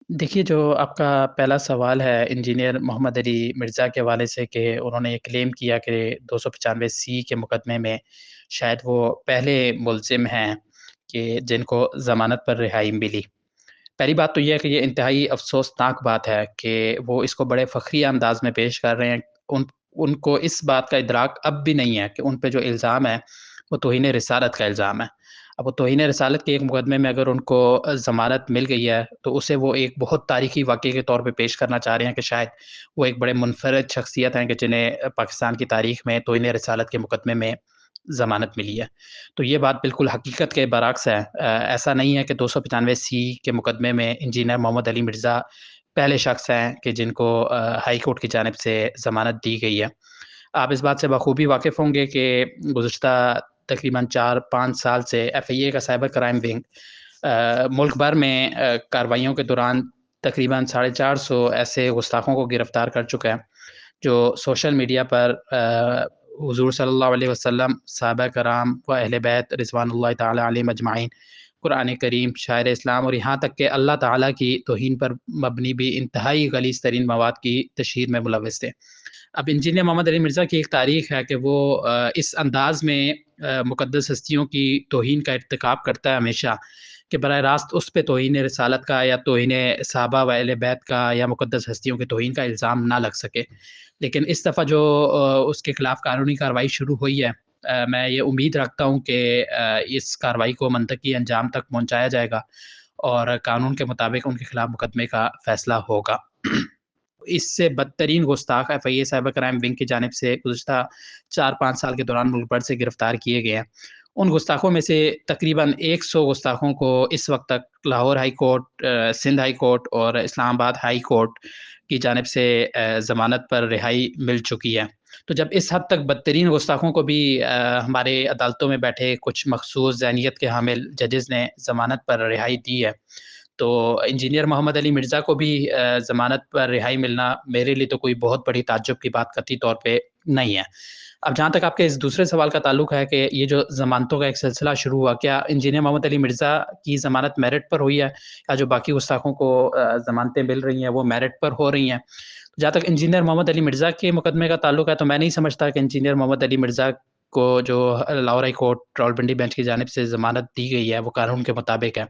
دیکھیے، جو آپ کا پہلا سوال ہے انجینئر محمد علی مرزا کے حوالے سے کہ انہوں نے یہ کلیم کیا کہ 295 سی کے مقدمے میں شاید وہ پہلے ملزم ہیں کہ جن کو ضمانت پر رہائی ملی۔ پہلی بات تو یہ ہے کہ یہ انتہائی افسوسناک بات ہے کہ وہ اس کو بڑے فخریہ انداز میں پیش کر رہے ہیں۔ ان ان کو اس بات کا ادراک اب بھی نہیں ہے کہ ان پہ جو الزام ہے وہ توہین رسالت کا الزام ہے۔ اب وہ توہین رسالت کے ایک مقدمے میں اگر ان کو ضمانت مل گئی ہے تو اسے وہ ایک بہت تاریخی واقعے کے طور پہ پیش کرنا چاہ رہے ہیں کہ شاید وہ ایک بڑے منفرد شخصیت ہیں کہ جنہیں پاکستان کی تاریخ میں توہین رسالت کے مقدمے میں ضمانت ملی ہے۔ تو یہ بات بالکل حقیقت کے برعکس ہے۔ ایسا نہیں ہے کہ 295 سی کے مقدمے میں انجینئر محمد علی مرزا پہلے شخص ہیں کہ جن کو ہائی کورٹ کی جانب سے ضمانت دی گئی ہے۔ آپ اس بات سے بخوبی واقف ہوں گے کہ گزشتہ تقریباً 4-5 سال سے ایف آئی اے کا سائبر کرائم ونگ ملک بھر میں کارروائیوں کے دوران تقریباً 450 ایسے گستاخوں کو گرفتار کر چکا ہے جو سوشل میڈیا پر حضور صلی اللہ علیہ وسلم، صحابہ کرام و اہل بیت رضوان اللہ تعالیٰ علیہم اجمعین، قرآن کریم، شاعر اسلام اور یہاں تک کہ اللہ تعالیٰ کی توہین پر مبنی بھی انتہائی غلیظ ترین مواد کی تشہیر میں ملوث تھے۔ اب انجینئر محمد علی مرزا کی ایک تاریخ ہے کہ وہ اس انداز میں مقدس ہستیوں کی توہین کا ارتکاب کرتا ہے ہمیشہ کہ براہ راست اس پہ توہین رسالت کا یا توہین صحابہ و اہل بیت کا یا مقدس ہستیوں کی توہین کا الزام نہ لگ سکے۔ لیکن اس دفعہ جو اس کے خلاف قانونی کارروائی شروع ہوئی ہے، میں یہ امید رکھتا ہوں کہ اس کارروائی کو منطقی انجام تک پہنچایا جائے گا اور قانون کے مطابق ان کے خلاف مقدمے کا فیصلہ ہوگا۔ اس سے بدترین گستاخ F I A cyber crime wing کی جانب سے گزشتہ 4-5 سال کے دوران ملک بھر سے گرفتار کیے گئے ہیں۔ ان گستاخوں میں سے تقریباً 100 گستاخوں کو اس وقت تک Lahore high court, Sindh high court اور اسلام آباد ہائی کورٹ کی جانب سے ضمانت پر رہائی مل چکی ہے۔ تو جب اس حد تک بدترین گستاخوں کو بھی ہمارے عدالتوں میں بیٹھے کچھ مخصوص ذہنیت کے حامل ججز نے ضمانت پر رہائی دی ہے، تو انجینئر محمد علی مرزا کو بھی ضمانت پر رہائی ملنا میرے لیے تو کوئی بہت بڑی تعجب کی بات قطعی طور پہ نہیں ہے۔ اب جہاں تک آپ کے اس دوسرے سوال کا تعلق ہے کہ یہ جو ضمانتوں کا ایک سلسلہ شروع ہوا، کیا انجینئر محمد علی مرزا کی ضمانت میرٹ پر ہوئی ہے یا جو باقی گستاخوں کو ضمانتیں مل رہی ہیں وہ میرٹ پر ہو رہی ہیں؟ جہاں تک انجینئر محمد علی مرزا کے مقدمے کا تعلق ہے تو میں نہیں سمجھتا کہ انجینئر محمد علی مرزا کو جو Lahore high court Rawalpindi bench کی جانب سے ضمانت دی گئی ہے وہ قانون کے مطابق ہے،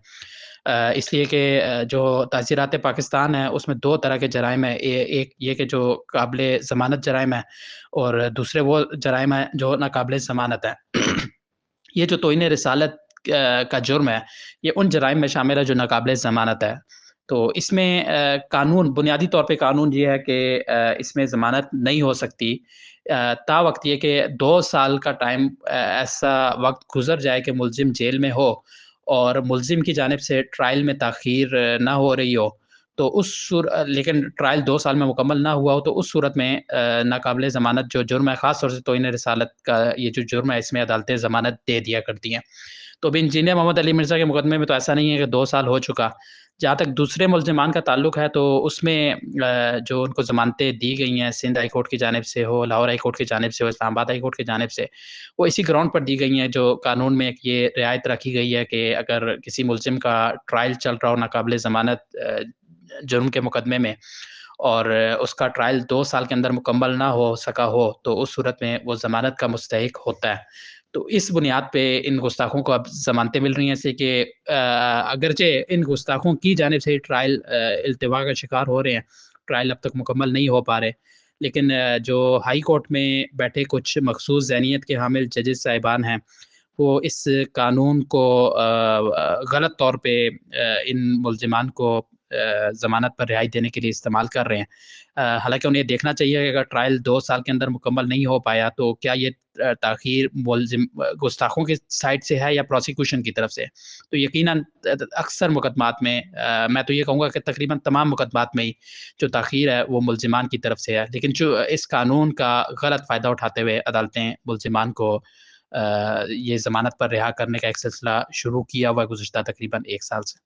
اس لیے کہ جو تعزیرات پاکستان ہے اس میں دو طرح کے جرائم ہیں۔ ایک یہ کہ جو قابل ضمانت جرائم ہے اور دوسرے وہ جرائم ہیں جو ناقابل ضمانت ہیں۔ یہ جو توہین رسالت کا جرم ہے یہ ان جرائم میں شامل ہے جو ناقابل ضمانت ہے۔ تو اس میں قانون، بنیادی طور پہ قانون یہ ہے کہ اس میں ضمانت نہیں ہو سکتی تا وقت یہ کہ 2 سال کا ٹائم ایسا وقت گزر جائے کہ ملزم جیل میں ہو اور ملزم کی جانب سے ٹرائل میں تاخیر نہ ہو رہی ہو، تو لیکن ٹرائل 2 سال میں مکمل نہ ہوا ہو تو اس صورت میں ناقابل ضمانت جو جرم ہے، خاص طور سے توہین رسالت کا یہ جو جرم ہے اس میں عدالتیں ضمانت دے دیا کرتی ہیں۔ تو اب انجینئر محمد علی مرزا کے مقدمے میں تو ایسا نہیں ہے کہ 2 سال ہو چکا۔ جہاں تک دوسرے ملزمان کا تعلق ہے تو اس میں جو ان کو ضمانتیں دی گئی ہیں سندھ ہائی کورٹ کی جانب سے ہو، لاہور ہائی کورٹ کی جانب سے ہو، اسلام آباد ہائی کورٹ کی جانب سے، وہ اسی گراؤنڈ پر دی گئی ہیں جو قانون میں ایک یہ رعایت رکھی گئی ہے کہ اگر کسی ملزم کا ٹرائل چل رہا ہو ناقابل ضمانت جرم کے مقدمے میں اور اس کا ٹرائل 2 سال کے اندر مکمل نہ ہو سکا ہو تو اس صورت میں وہ ضمانت کا مستحق ہوتا ہے۔ تو اس بنیاد پہ ان گستاخوں کو اب ضمانتیں مل رہی ہیں، ایسے کہ اگرچہ ان گستاخوں کی جانب سے ٹرائل التوا کا شکار ہو رہے ہیں، ٹرائل اب تک مکمل نہیں ہو پا رہے، لیکن جو ہائی کورٹ میں بیٹھے کچھ مخصوص ذہنیت کے حامل ججز صاحبان ہیں وہ اس قانون کو غلط طور پہ ان ملزمان کو ضمانت پر رہائی دینے کے لیے استعمال کر رہے ہیں۔ حالانکہ انہیں دیکھنا چاہیے کہ اگر ٹرائل 2 سال کے اندر مکمل نہیں ہو پایا تو کیا یہ تاخیر ملزم گستاخوں کی سائڈ سے ہے یا پروسیکیوشن کی طرف سے۔ تو یقیناً اکثر مقدمات میں میں تو یہ کہوں گا کہ تقریباً تمام مقدمات میں ہی جو تاخیر ہے وہ ملزمان کی طرف سے ہے، لیکن جو اس قانون کا غلط فائدہ اٹھاتے ہوئے عدالتیں ملزمان کو یہ ضمانت پر رہا کرنے کا ایک سلسلہ شروع کیا ہوا ہے گزشتہ تقریباً 1 سال سے۔